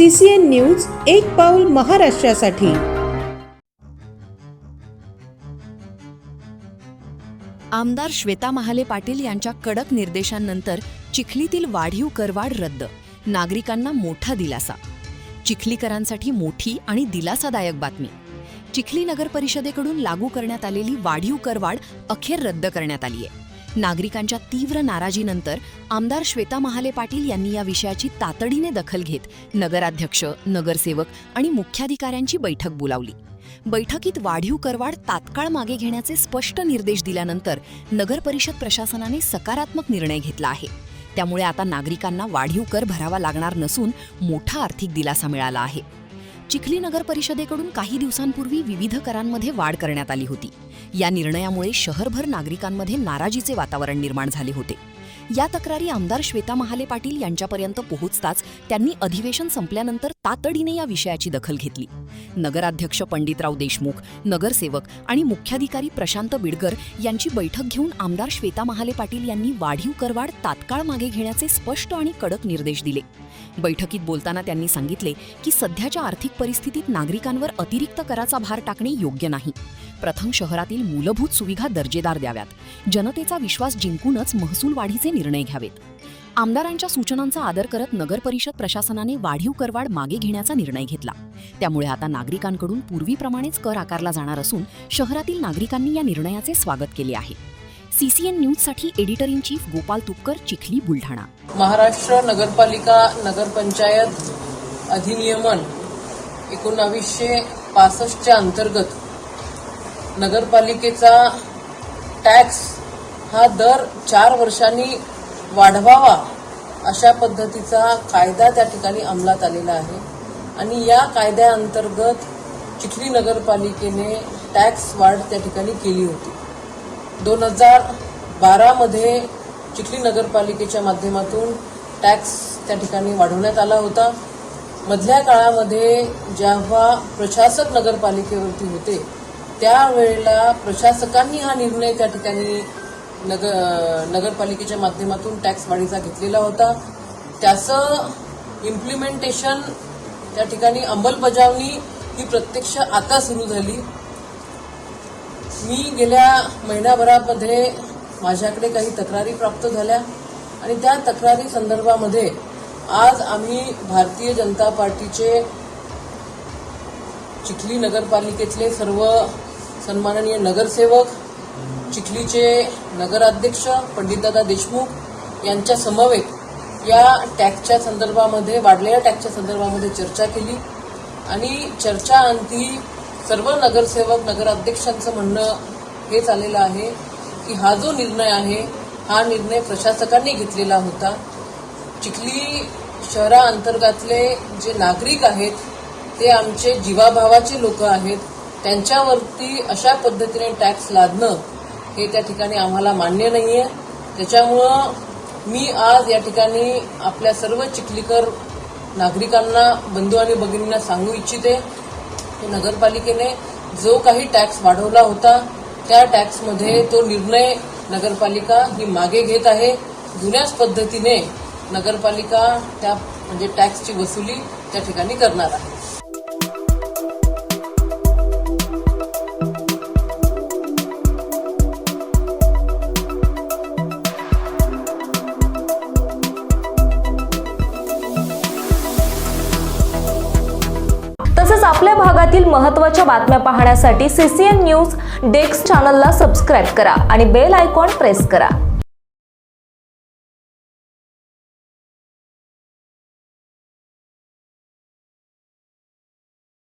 CCN news एक पाऊल महाराष्ट्रासाठी। आमदार श्वेता महाले पाटील यांच्या कडक निर्देशांनंतर चिखलीतील वाढीव करवाढ रद्द, नागरिकांना मोठा दिलासा। चिखलीकरांसाठी मोठी आणि दिलासादायक बातमी। चिखली नगर परिषदेकडून लागू करण्यात आलेली वाढीव करवाढ अखेर रद्द करण्यात आली आहे। नागरिकांच्या तीव्र नाराजीनंतर आमदार श्वेता महाले पाटील यांनी या विषयाची तातडीने दखल घेत नगराध्यक्ष, नगरसेवक आणि मुख्याधिकाऱ्यांची बैठक बोलावली। बैठकीत वाढीव करवाढ तात्काळ मागे घेण्याचे स्पष्ट निर्देश दिल्यानंतर नगर परिषद प्रशासनाने सकारात्मक निर्णय घेतला आहे। त्यामुळे आता नागरिकांना वाढीव कर भरावा लागणार नसून मोठा आर्थिक दिलासा मिळाला आहे। चिखली नगर परिषदेकडून काही दिवसांपूर्वी विविध करांमध्ये वाढ करण्यात आली होती। या निर्णयामुळे शहरभर नागरिकांमध्ये नाराजीचे वातावरण निर्माण झाले होते। या तक्रारी आमदार श्वेता महाले पाटील यांच्यापर्यंत पोहोचताच त्यांनी अधिवेशन संपल्यानंतर तातडीने या विषयाची दखल घेतली। नगराध्यक्ष पंडितराव देशमुख, नगरसेवक आणि मुख्याधिकारी प्रशांत बिडकर यांची बैठक घेऊन आमदार श्वेता महाले पाटील यांनी वाढीव करवाढ तात्काळ मागे घेण्याचे स्पष्ट आणि कडक निर्देश दिले। बैठकीत बोलताना त्यांनी सांगितले की सध्याच्या आर्थिक परिस्थितीत नागरिकांवर अतिरिक्त कराचा भार टाकणे योग्य नाही। प्रथम शहरातील मूलभूत सुविधा दर्जेदार द्याव्यात, जनतेचा विश्वास जिंकूनच महसूल वाढीचे निर्णय घ्यावेत। आमदारांच्या सूचनांचा आदर करत नगर परिषद प्रशासनाने वाढीव करवाढ मागे घेण्याचा निर्णय घेतला। त्यामुळे आता नागरिकांकडून पूर्वीप्रमाणेच कर आकारला जाणार असून शहरातील नागरिकांनी या निर्णयाचे स्वागत केले आहे। CCN न्यूजसाठी editor in chief Gopal Tupkar, Chikhli, Buldhana. Maharashtra नगरपालिका नगरपंचायत अधिनियमन 1965 च्या अंतर्गत नगरपालिकेचा टॅक्स हा दर 4 वर्षांनी वाढवावा अशा पद्धतीचा कायदा त्या ठिकाणी अंमलात आलेला आहे आणि या कायद्याअंतर्गत चिखली नगरपालिकेने टॅक्स वाढ त्या ठिकाणी केली होती। 2012 मध्ये चिखली नगरपालिकेच्या माध्यमातून टॅक्स त्या ठिकाणी वाढवण्यात आला होता। मधल्या काळामध्ये जेव्हा प्रशासक नगरपालिकेवरती होते त्यावेळेला प्रशासकांनी हा निर्णय त्या ठिकाणी नगरपालिकेच्या माध्यमातून टॅक्स वाढीचा घेतलेला होता। त्याचं इम्प्लिमेंटेशन त्या ठिकाणी अंमलबजावणी ही प्रत्यक्ष आता सुरू झाली। मी गेल्या महिनाभरामध्ये माझ्याकडे काही तक्रारी प्राप्त झाल्या आणि त्या तक्रारी संदर्भामध्ये आज आम्ही भारतीय जनता पार्टीचे चिखली नगरपालिकेतले सर्व सन्माननीय नगरसेवक, चिखलीचे नगराध्यक्ष पंडितदादा देशमुख यांच्या समवेत या टॅक्सच्या संदर्भामध्ये, वाढलेल्या टॅक्सच्या संदर्भामध्ये चर्चा केली आणि चर्चाअंती सर्व नगरसेवक, नगराध्यक्षांचं म्हणणं हेच आलेलं आहे की हा जो निर्णय आहे हा निर्णय प्रशासकांनी घेतलेला होता। चिखली शहराअंतर्गतले जे नागरिक आहेत ते आमचे जीवाभावाचे लोक आहेत, त्यांच्यावरती अशा पद्धतीने टॅक्स लादणं हे त्या ठिकाणी आम्हाला मान्य नाहीये। त्याच्यामुळं मी आज या ठिकाणी आपल्या सर्व चिखलीकर नागरिकांना, बंधू आणि भगिनींना सांगू इच्छिते की नगरपालिकेने जो काही टॅक्स वाढवला होता त्या टॅक्समध्ये तो निर्णय नगरपालिका ही मागे घेत आहे। जुन्याच पद्धतीने नगरपालिका त्या म्हणजे टॅक्सची वसुली त्या ठिकाणी करणार आहे। तसेच आपल्या भागातील महत्त्वाच्या बातम्या पाहण्यासाठी CCN न्यूज डेस्क चॅनलला सबस्क्राइब करा आणि बेल आयकॉन प्रेस करा।